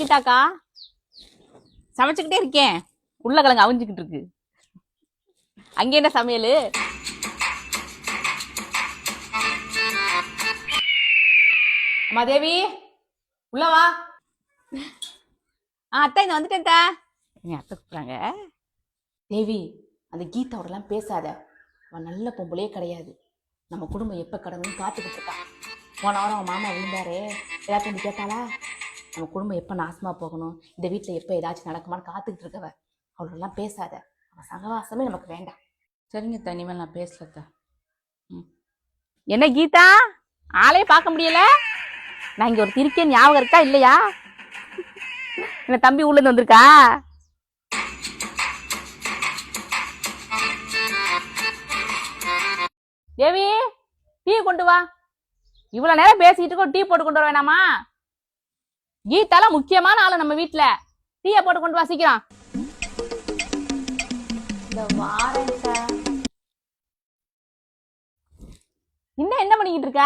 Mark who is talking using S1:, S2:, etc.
S1: கீதாக்கா. சமைச்சுக்கிட்டே இருக்கேன். உருளைக்கிழங்கு அவிஞ்சுக்கிட்டு இருக்கு. அங்கே என்ன சமையல்? அம்மா தேவி, உள்ள வா. அத்தை இந்த வந்துட்டேன். என் அத்தை கூப்பிட்றாங்க. தேவி, அந்த கீதாவோடலாம் பேசாத. அவன் நல்ல பொம்பளையே கிடையாது. நம்ம குடும்பம் எப்போ கடவுள்னு காத்துக்கிட்டு இருக்கான். போன வாரம் அவன் மாமா விழுந்தாரே, ஏதாச்சும் வந்து கேட்டாளா? நம்ம குடும்பம் எப்போ நாசமாக போகணும், இந்த வீட்டில் எப்போ ஏதாச்சும் நடக்குமான்னு காத்துக்கிட்டு இருக்கவ. அவளெல்லாம் பேசாத. அவன் சகவாசமே நமக்கு வேண்டாம். சரிங்க அத்தை, இனிமேல் நான் பேசலத்த. என்ன கீதா, ஆளே பார்க்க முடியல? நான் இங்கே ஒரு இருக்கேன், ஞாபகம் இருக்கா இல்லையா? என்ன தம்பி உள்ளேருந்து வந்திருக்கா? தேவி, டீ கொண்டு வா. இவ்வளவு நேரம் பேசிட்டு இருக்கோம், டீ போட்டு கொண்டு வர வேணாமா? கீதாலாம் முக்கியமான ஆளு நம்ம வீட்டுல. டீயை போட்டு கொண்டு வா சீக்கிரம். இந்த வாரேன். இன்னும் என்ன பண்ணிக்கிட்டு இருக்க?